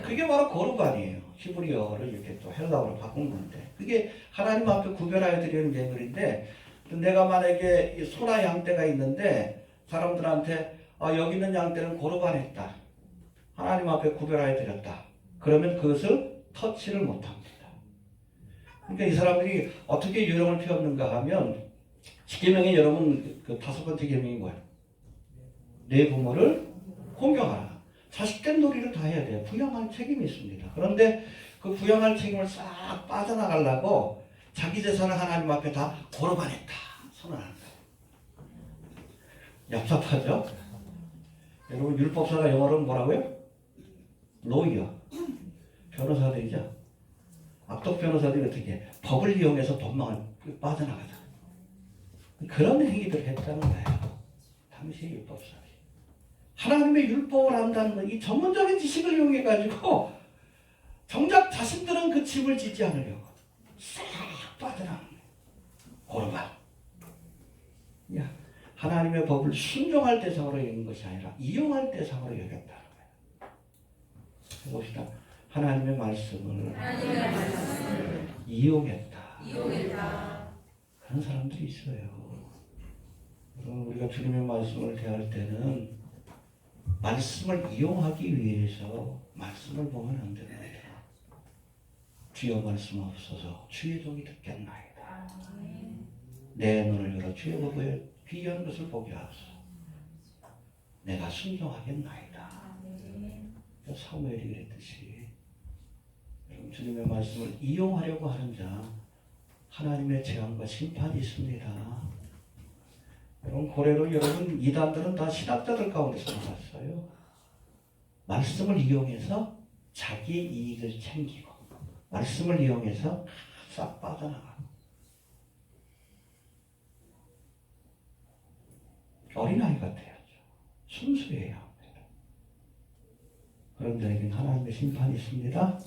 그게 바로 고르반이에요. 히브리어를 이렇게 또 헬라어로 바꾼 건데 그게 하나님 앞에 구별하여 드리는 예물인데 내가 만약에 소나 양떼가 있는데 사람들한테 여기 있는 양떼는 고르반했다. 하나님 앞에 구별하여 드렸다. 그러면 그것을 터치를 못합니다. 그러니까 이 사람들이 어떻게 요령을 피웠는가 하면 10계명에 여러분 그 5번째 계명이 뭐예요? 내 부모를 공경하라. 자식된 놀이를 다 해야 돼요. 부양할 책임이 있습니다. 그런데 그 부양할 책임을 싹 빠져나가려고 자기 재산을 하나님 앞에 다 고르반했다 선언하는 거예요. 얍삽하죠? 여러분 율법사가 영어로는 뭐라고요? 로이어. 변호사들이죠. 악독 변호사들이 어떻게 법을 이용해서 돈망을 빠져나가자. 그런 행위들을 했다는 거예요. 당시의 율법사들이. 하나님의 율법을 안다는 건 이 전문적인 지식을 이용해 가지고 정작 자신들은 그 집을 짓지 않으려고 싹 빠져나가는 거예요. 고르반. 야, 하나님의 법을 순종할 대상으로 여긴 것이 아니라 이용할 대상으로 여겼다는 거예요. 해봅시다. 하나님의 말씀을 이용했다. 그런 사람들이 있어요. 여러분 우리가 주님의 말씀을 대할 때는 말씀을 이용하기 위해서 말씀을 보면 안 됩니다. 주여 말씀 없어서 주의 종이 듣겠나이다. 내 눈을 열어 주의 법에 귀한 것을 보게 하소서. 내가 순종하겠나이다. 사무엘이 그랬듯이 여러분 주님의 말씀을 이용하려고 하는 자 하나님의 재앙과 심판이 있습니다. 여러분 고래로 여러분 이단들은 다 신학자들 가운데서 나왔어요. 말씀을 이용해서 자기의 이익을 챙기고 말씀을 이용해서 싹 빠져나가고 어린아이 같아야죠. 순수해야 합니다. 그런 자에게는 하나님의 심판이 있습니다.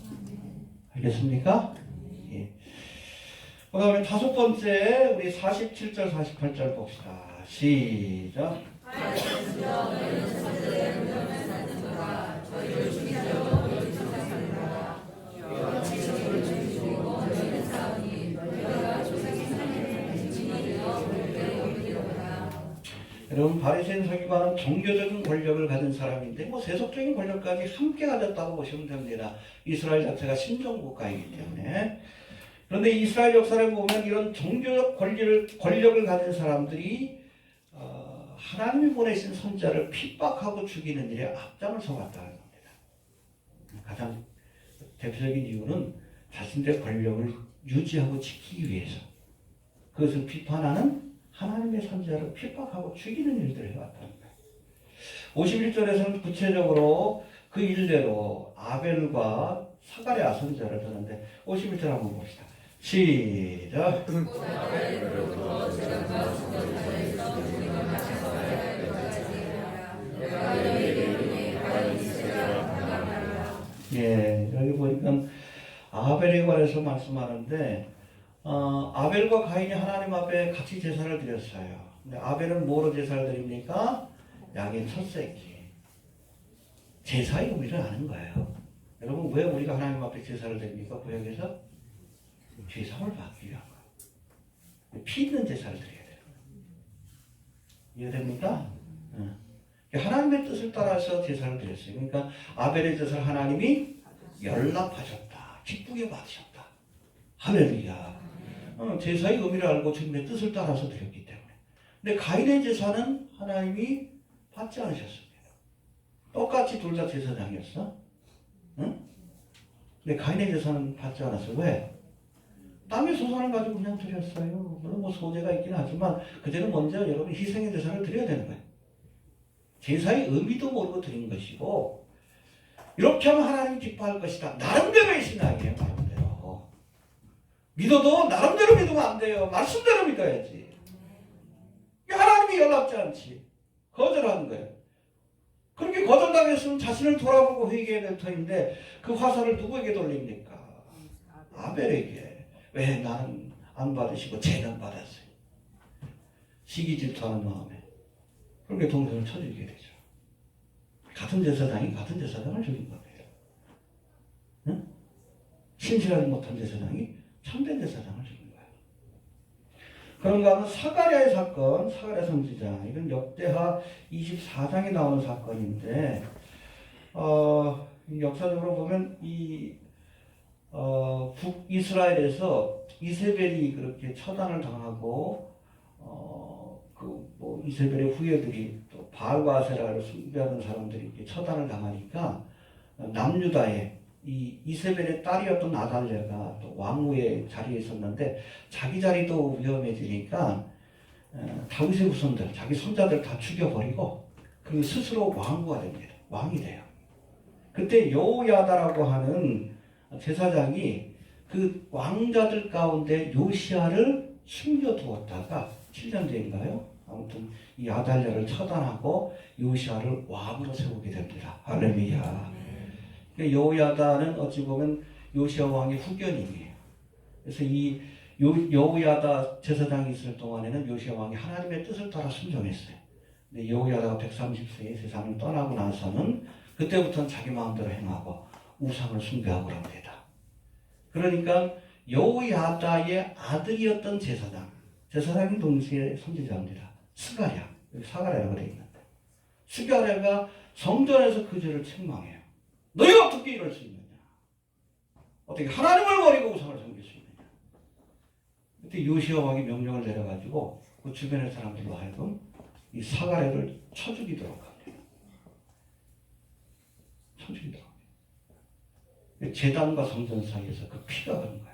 알겠습니까? 예. 그 다음에 5번째 우리 47절 48절 봅시다. 시작. 여러분 바리새인 서기관은 종교적인 권력을 가진 사람인데 뭐 세속적인 권력까지 함께 가졌다고 보시면 됩니다. 이스라엘 자체가 신정국가이기 때문에. 그런데 이스라엘 역사를 보면 이런 종교적 권력을 가진 사람들이 하나님이 보내신 선자를 핍박하고 죽이는 일에 앞장을 서갔다는 겁니다. 가장 대표적인 이유는 자신들의 권력을 유지하고 지키기 위해서 그것을 비판하는 하나님의 선자를 핍박하고 죽이는 일들을 해왔다는 거예요. 51절에서는 구체적으로 그 일대로 아벨과 사가랴 선자를 드는데 51절 한번 봅시다. 시작. 예, 여기 보니까 아벨에 관해서 말씀하는데 아벨과 가인이 하나님 앞에 같이 제사를 드렸어요. 근데 아벨은 뭐로 제사를 드립니까? 양의 첫 새끼. 제사의 의미를 아는 거예요. 여러분 왜 우리가 하나님 앞에 제사를 드립니까? 구약에서 죄사함을 받기 위한 거예요. 피 있는 제사를 드려야 돼요. 이해됩니까? 하나님의 뜻을 따라서 제사를 드렸어요. 그러니까 아벨의 뜻을 하나님이 연락하셨다. 기쁘게 받으셨다. 할렐루야. 제사의 의미를 알고 주님의 뜻을 따라서 드렸기 때문에. 근데 가인의 제사는 하나님이 받지 않으셨습니다. 똑같이 둘 다 제사장이었어. 응? 근데 가인의 제사는 받지 않았어요. 왜? 땅의 소산을 가지고 그냥 드렸어요. 물론 뭐 소재가 있긴 하지만 그때는 먼저 여러분 희생의 제사를 드려야 되는 거예요. 제사의 의미도 모르고 드린 것이고 이렇게 하면 하나님이 기뻐할 것이다. 나름대로의 신앙이에요. 나름대로. 믿어도 나름대로 믿으면 안 돼요. 말씀대로 믿어야지. 하나님이 연락지 않지. 거절하는 거예요. 그렇게 거절당했으면 자신을 돌아보고 회개해야 될 터인데 그 화살을 누구에게 돌립니까? 아벨에게. 왜 나는 안 받으시고 쟤는 받았어요. 시기 질투하는 마음에. 그렇게 동생을 쳐주게 되죠. 같은 제사장이 같은 제사장을 죽인 거예요. 응? 신실하지 못한 제사장이 참된 제사장을 죽인 거예요. 그런가 하면 사가랴의 사건, 사가랴 선지자, 이건 역대하 24장에 나오는 사건인데 역사적으로 보면 이 북이스라엘에서 이세벨이 그렇게 처단을 당하고 뭐 이세벨의 후예들이 또 바알과 아세라를 숭배하는 사람들이 이렇게 처단을 당하니까 남유다에 이 이세벨의 딸이었던 아달랴가 또 왕후의 자리에 있었는데 자기 자리도 위험해지니까 다윗의 후손들, 자기 손자들 다 죽여버리고 그 스스로 왕후가 됩니다. 왕이 돼요. 그때 여호야다라고 하는 제사장이 그 왕자들 가운데 요시야를 숨겨두었다가 7년 뒤인가요? 아무튼 이 아달랴를 처단하고 요시야를 왕으로 세우게 됩니다. 할렐루야. 여호야다는 어찌 보면 요시야 왕의 후견인이에요. 그래서 이 여호야다 제사장이 있을 동안에는 요시야 왕이 하나님의 뜻을 따라 순종했어요. 근데 여호야다가 130세에 세상을 떠나고 나서는 그때부터는 자기 마음대로 행하고 우상을 숭배하고 그럽니다. 그러니까 여호야다의 아들이었던 제사장이 동시에 선지자입니다. 스가랴, 사가랴라고 되어 있는데 스가랴가 성전에서 그 죄를 책망해요. 너희가 어떻게 이럴 수 있느냐? 어떻게 하나님을 버리고 우상을 섬길 수 있느냐? 그때 요시야 왕이 명령을 내려가지고 그 주변의 사람들로 하여금 이 사가랴를 쳐 죽이도록 합니다. 쳐 죽이도록 합니다. 제단과 성전 사이에서 그 피가 흐른 거예요.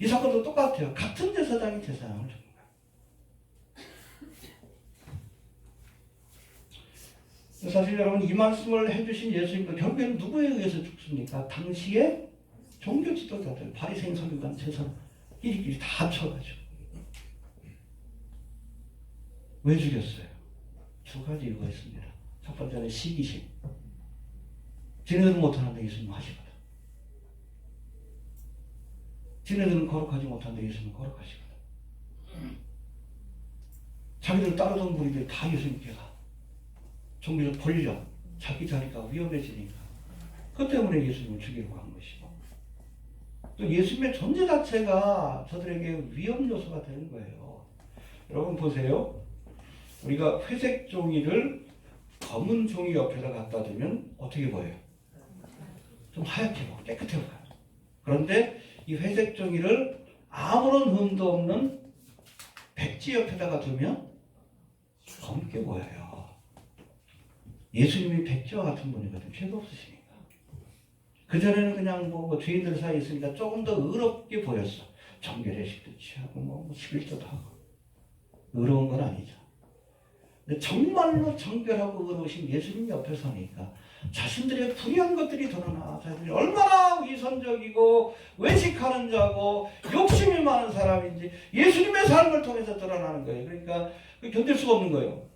이 사건도 똑같아요. 같은 제사장이 제사장을 죽인 거예요. 사실 여러분 이 말씀을 해주신 예수님도 결국에는 누구에 의해서 죽습니까? 당시에 종교 지도자들, 바리새인 서기관, 제사 이리끼리 다 합쳐가지고. 왜 죽였어요? 두 가지 이유가 있습니다. 첫 번째는 시기심. 지네들은 못하는데 예수님 하시거든. 지네들은 거룩하지 못한데 예수님은 거룩하시거든. 자기들 따르던 무리들이 다 예수님께 가. 종교적 권력, 자기 자리가 위험해지니까 그 때문에 예수님을 죽이려고 한 것이고 또 예수님의 존재 자체가 저들에게 위험 요소가 되는 거예요. 여러분 보세요. 우리가 회색 종이를 검은 종이 옆에다 갖다 두면 어떻게 보여요? 좀 하얗게 보고 깨끗해 보여요. 그런데 이 회색 종이를 아무런 흠도 없는 백지 옆에다가 두면 검게 보여요. 예수님이 백지와 같은 분이거든. 죄도 없으시니까. 그전에는 그냥 뭐 죄인들 사이에 있으니까 조금 더 의롭게 보였어. 정결의식도 취하고 뭐 11조도 하고. 의로운 건 아니죠. 근데 정말로 정결하고 의로우신 예수님 옆에 서니까 자신들의 불의한 것들이 드러나. 자신들이 얼마나 위선적이고 외식하는 자고 욕심이 많은 사람인지 예수님의 삶을 통해서 드러나는 거예요. 그러니까 견딜 수가 없는 거예요.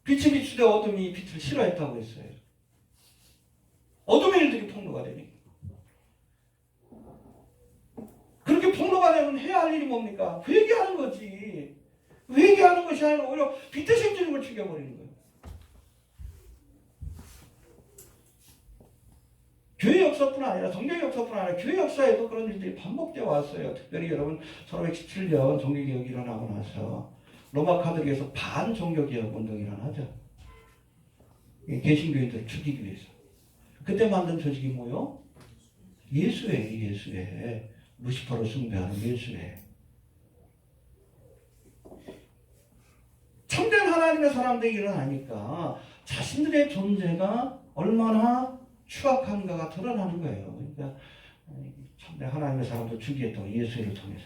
빛이 비추되 어둠이 빛을 싫어했다고 했어요. 어둠의 일들이 폭로가 되니까. 그렇게 폭로가 되면 해야 할 일이 뭡니까? 회개하는 거지. 회개하는 것이 아니라 오히려 빛의 심지름을 죽여버리는 거예요. 교회 역사뿐 아니라 성경 역사뿐 아니라 교회 역사에도 그런 일들이 반복되어 왔어요. 특별히 여러분 1517년 종교개혁이 일어나고 나서 로마 카톨릭에서 반종교개혁 운동이 일어나죠. 개신교인들을 죽이기 위해서. 그때 만든 조직이 뭐요? 예수회. 루시퍼를 숭배하는 예수회. 참된 하나님의 사람들이 일어나니까 자신들의 존재가 얼마나 추악한가가 드러나는 거예요. 그러니까 참된 하나님의 사람들 죽이겠다고 예수회를 통해서.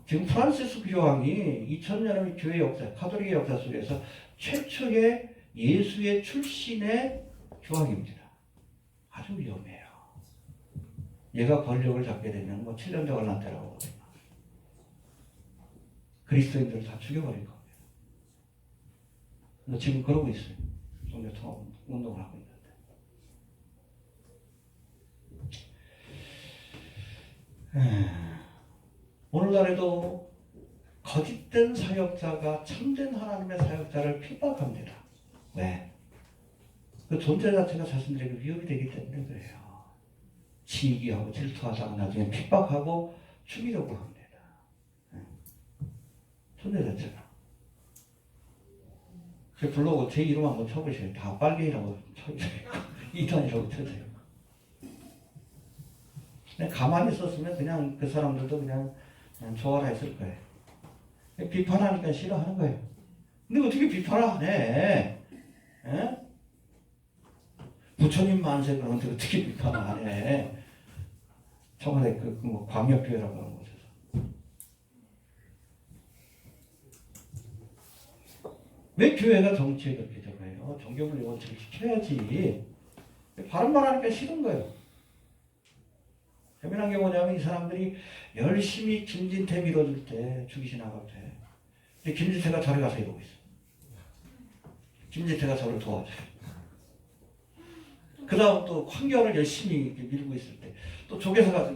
지금 프란시스 교황이 2000년의 교회 역사, 가톨릭의 역사 속에서 최초의 예수의 출신의 교황입니다. 아주 위험해요. 얘가 권력을 잡게 되면 뭐 7년대 관란태라고 하거든요. 그리스도인들을 다 죽여버릴 겁니다. 근데 지금 그러고 있어요. 종교통합 운동을 하고 있는데. 오늘날에도 거짓된 사역자가 참된 하나님의 사역자를 핍박합니다. 왜? 그 존재 자체가 자신들에게 위협이 되기 때문에 그래요. 시기하고 질투하다가 나중에 핍박하고 죽이려고 합니다. 존재 자체가. 제 블로그 제 이름 한번 쳐보세요. 다 빨갱이라고 쳐주세요. 이단이라고 쳐주세요. 그냥 가만히 있었으면 그냥 그 사람들도 그냥 좋아라 했을 거예요. 비판하니까 싫어하는 거예요. 근데 어떻게 비판을 안 해? 에? 부처님 만세 그러는데 어떻게 비판을 안 해? 청와대 뭐 광역교회라고 하는 곳에서. 왜 교회가 정치에 그렇게 들어가요? 종교분리 원칙을 지켜야지. 바른 말 하니까 싫은 거예요. 재미난 게 뭐냐면 이 사람들이 열심히 김진태 밀어줄 때 죽이시 나갈 때 근데 김진태가 저리 가서 이러고 있어. 김진태가 저를 도와줘요. 그 다음 또 황교안을 열심히 밀고 있을 때 또 조계사 가서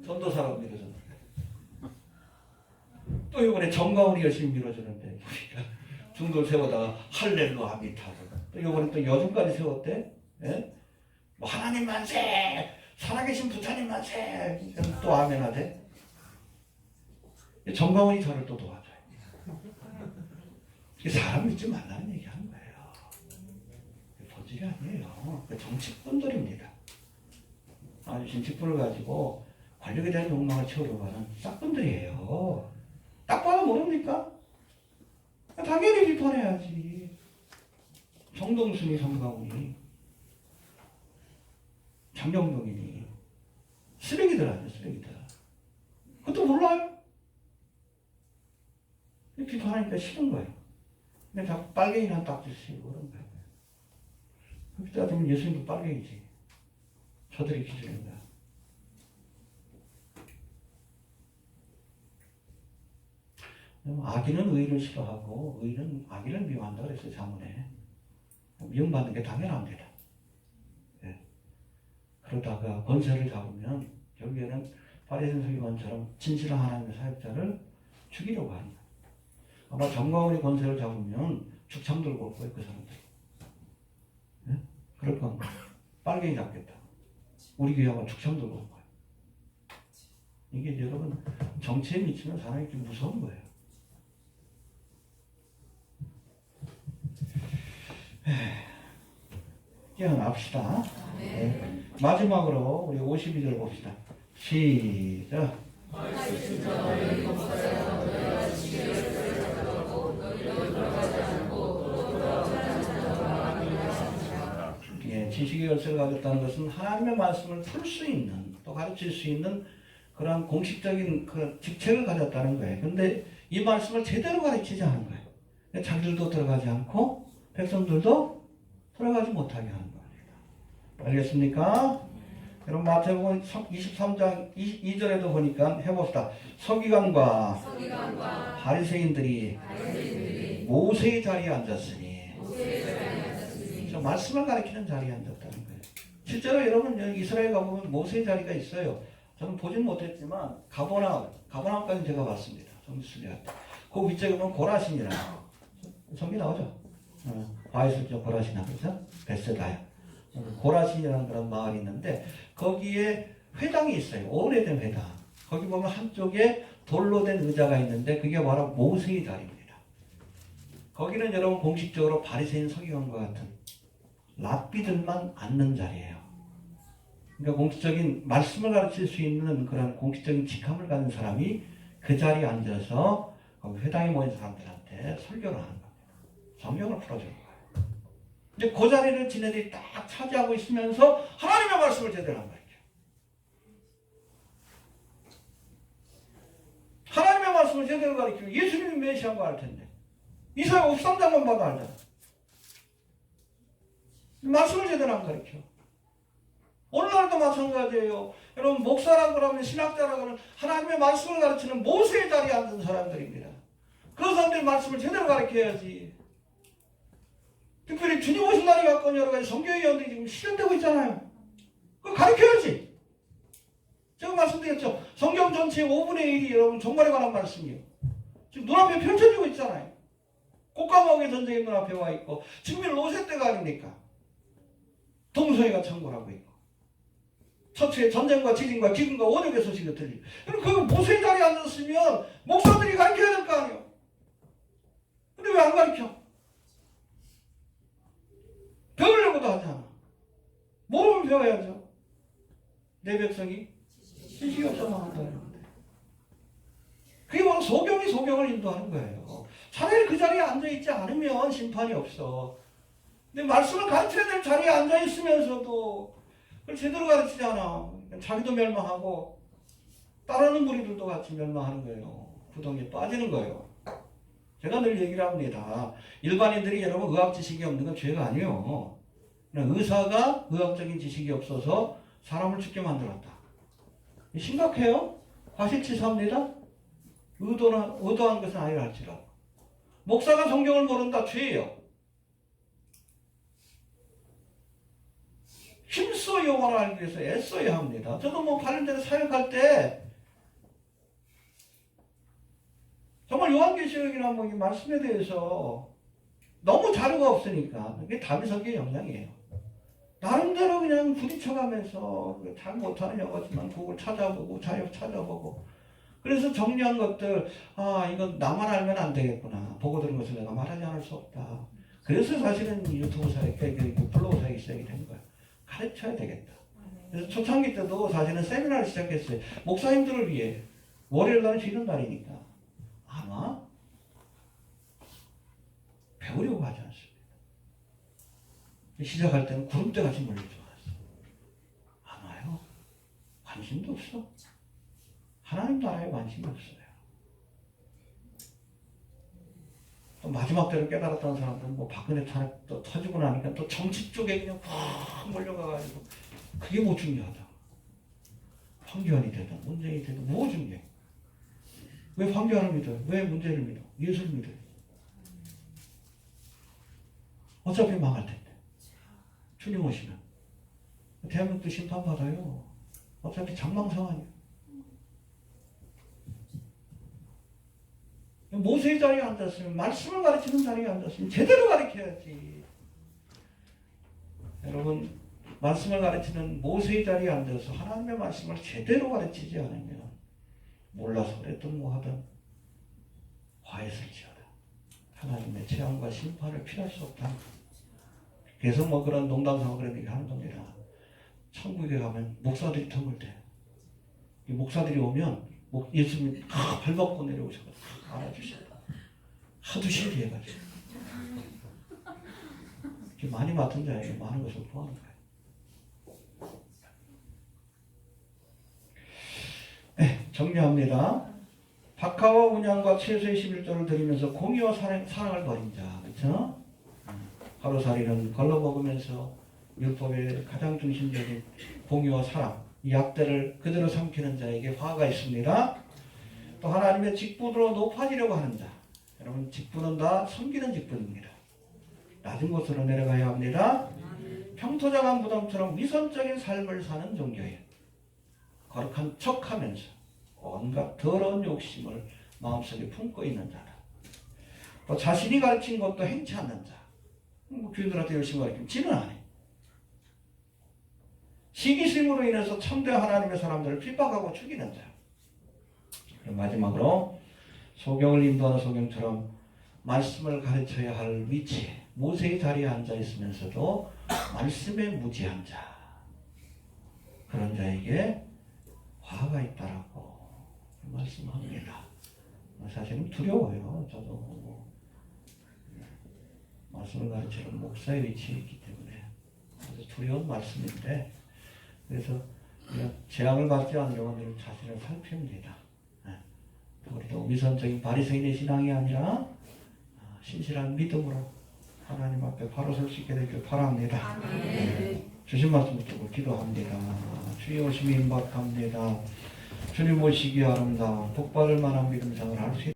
전도사라고 밀어줘. 또 이번에 정가훈이 열심히 밀어주는데 우리가 중도를 세우다가 할렐루야 아미타고 또 이번에 또 여중까지 세웠대. 예? 뭐 하나님 만세! 살아계신 부처님 만세! 또 아멘 하대. 정가훈이 저를 또 도와줘요. 사람 믿지 말라는 얘기 하는 거예요. 본질이 아니에요. 정치꾼들입니다. 아주 정치꾼을 가지고 권력에 대한 욕망을 채우려고 하는 싹분들이에요. 딱 봐도 모릅니까? 당연히 비판해야지. 정동순이, 정가훈이, 장경동이니 쓰레기들 아니에요, 쓰레기들. 그것도 몰라요. 비판하니까 싫은 거예요. 근데 자꾸 빨갱이란 딱지 쓰고 그런 거예요. 그때 되면 예수님도 빨갱이지. 저들의 기준입니다. 악인은 의를 싫어하고 의는 악인을 미워한다 그랬어요. 자문에. 미움받는 게 당연합니다. 네. 그러다가 권세를 잡으면 결국에는 바리새인 서기관처럼 진실한 하나님의 사역자를 죽이려고 합니다. 아마 정가훈이 권세를 잡으면 죽창 들고 올 거예요. 그 사람들. 네? 그럴 겁니다. 빨갱이 잡겠다. 우리 교회가 축창 들고 온 거예요. 이게 여러분 정치에 미치는 사람이 좀 무서운 거예요. 깨어납시다. 네. 마지막으로 우리 52절 봅시다. 시작. 예, 지식의 열쇠를 가졌다는 것은 하나님의 말씀을 풀 수 있는, 또 가르칠 수 있는 그런 공식적인 그 직책을 가졌다는 거예요. 근데 이 말씀을 제대로 가르치지 않은 거예요. 자기들도 들어가지 않고 백성들도 들어가지 못하게 하는 겁니다. 알겠습니까? 여러분 마태복음 23장 22절에도 보니까 해봅시다. 서기관과 바리새인들이 모세의 자리에 앉았으니 저 말씀을 가르치는 자리에 앉았다는 거예요. 실제로 여러분 여기 이스라엘 가보면 모세의 자리가 있어요. 저는 보진 못했지만 가버나움까지 제가 봤습니다. 정수리한테. 그 위쪽에 보면 고라신이라고 성기 나오죠. 바이스죠 고라신 그죠? 베세다야. 고라신이라는 그런 마을이 있는데 거기에 회당이 있어요. 오래된 회당. 거기 보면 한쪽에 돌로 된 의자가 있는데 그게 바로 모세의 자리입니다. 거기는 여러분 공식적으로 바리새인 서기관과 같은 랍비들만 앉는 자리예요. 그러니까 공식적인 말씀을 가르칠 수 있는 그런 공식적인 직함을 가진 사람이 그 자리에 앉아서 회당에 모인 사람들한테 설교를 하는 겁니다. 성경을 풀어주는 거예요. 근데 그 자리를 지네들이 딱 차지하고 있으면서 하나님의 말씀을 제대로 안 가르쳐요. 하나님의 말씀을 제대로 가르치고 예수님이 메시아인 거 알 텐데 이사야 53장만 봐도 알잖아. 말씀을 제대로 안 가르쳐. 오늘날도 마찬가지예요. 여러분 목사라고 그러면 신학자라고 그러면 하나님의 말씀을 가르치는 모세의 자리에 앉은 사람들입니다. 그 사람들이 말씀을 제대로 가르쳐야지. 특별히 주님 오신 날이 갖고 여러 가지 성경의 예언들이 지금 실현되고 있잖아요. 그걸 가르쳐야지. 제가 말씀드렸죠. 성경 전체의 5분의 1이 여러분 종말에 관한 말씀이에요. 지금 눈앞에 펼쳐지고 있잖아요. 곡과목의 전쟁이 눈앞에 와 있고 지금이 로세 때가 아닙니까? 동서이가 창궐하고 있고 처처의 전쟁과 지진과 기근과 원역의 소식이 들리고 그럼 그 모세의 자리에 앉았으면 목사들이 가르쳐야 될 거 아니에요. 근데 왜 안 가르쳐? 배우려고도 하지 않아. 뭘 배워야죠? 내 백성이 지식이 없어만 한다는 건데. 그게 바로 소경이 소경을 인도하는 거예요. 차라리 그 자리에 앉아있지 않으면 심판이 없어. 근데 말씀을 가르쳐야 될 자리에 앉아있으면서도 그걸 제대로 가르치지 않아. 자기도 멸망하고 따르는 무리들도 같이 멸망하는 거예요. 구덩이에 빠지는 거예요. 제가 늘 얘기를 합니다. 일반인들이 여러분 의학 지식이 없는 건 죄가 아니에요. 그냥 의사가 의학적인 지식이 없어서 사람을 죽게 만들었다. 심각해요. 과실치사합니다. 의도한 것은 아니라 할지라도. 목사가 성경을 모른다. 죄예요. 힘써 영어를 알기 위해서 애써야 합니다. 저도 뭐 관련된 사역할 때 정말 요한계시록이나 뭐 이 말씀에 대해서 너무 자료가 없으니까 그게 다비석의 영향이에요. 나름대로 그냥 부딪혀가면서 잘 못하는 영어지만 그걸 찾아보고 자역 찾아보고 그래서 정리한 것들 이건 나만 알면 안 되겠구나. 보고 들은 것을 내가 말하지 않을 수 없다. 그래서 사실은 유튜브 사역, 블로그 사역이 시작이 된 거야. 가르쳐야 되겠다. 그래서 초창기 때도 사실은 세미나를 시작했어요. 목사님들을 위해 월요일 날은 쉬는 날이니까 안 와? 배우려고 하지 않습니다. 시작할 때는 구름대같이 몰릴 줄 알았어. 안 와요. 관심도 없어. 하나님 나라에 관심이 없어요. 또 마지막 때를 깨달았다는 사람들은 뭐 박근혜 탄핵 또 터지고 나니까 또 정치 쪽에 그냥 팍 몰려가가지고 그게 뭐 중요하다. 황교안이 되든 문재인이 되든 뭐 중요해. 왜 황교안을 믿어요? 왜 문재인을 믿어? 예수를 믿어요. 어차피 망할 텐데. 주님 오시면. 대한민국도 심판받아요. 어차피 장망상하니까. 모세의 자리에 앉았으면 말씀을 가르치는 자리에 앉았으면 제대로 가르쳐야지. 여러분 말씀을 가르치는 모세의 자리에 앉아서 하나님의 말씀을 제대로 가르치지 않으면 몰라서 그랬든 뭐하든 화했을지어다. 하나님의 재앙과 심판을 피할 수 없다. 그래서 뭐 그런 농담삼아 그런 얘기 하는 겁니다. 천국에 가면 목사들이 드물대. 이 목사들이 오면 예수님 발 벗고 내려오셔서 안아주셔요. 하도 신기해가지고. 이렇게 많이 맡은 자에게 많은 것을 구하는 거예요. 네, 정리합니다. 박하와 운양과 최소의 11조를 드리면서 공의와 사랑을 버린 자, 그렇죠? 하루살이는 걸러먹으면서 율법의 가장 중심적인 공의와 사랑, 이 약대를 그대로 삼키는 자에게 화가 있습니다. 또 하나님의 직분으로 높아지려고 하는 자, 여러분 직분은 다 섬기는 직분입니다. 낮은 곳으로 내려가야 합니다. 평토장한 무덤처럼 위선적인 삶을 사는 종교예요. 거룩한 척하면서 온갖 더러운 욕심을 마음속에 품고 있는 자다. 또 자신이 가르친 것도 행치 않는 자. 교인들한테 열심히 가르치면 지는 안 해. 시기심으로 인해서 참대 하나님의 사람들을 핍박하고 죽이는 자. 그리고 마지막으로 소경을 인도하는 소경처럼 말씀을 가르쳐야 할 위치에 모세의 자리에 앉아 있으면서도 말씀에 무지한 자. 그런 자에게 화가 있다라고 말씀합니다. 사실은 두려워요. 저도 말씀을 가르치는 목사의 위치에 있기 때문에 아주 두려운 말씀인데, 그래서 재앙을 받지 않으려고 늘 자신을 살핍니다. 우리도 위선적인 바리새인의 신앙이 아니라 신실한 믿음으로 하나님 앞에 바로 설 수 있게 되길 바랍니다. 주신 말씀 듣고 기도합니다. 주의 오심이 임박합니다. 주님 오시기 아름다운 복받을 만한 믿음상을 할 수 있습니다.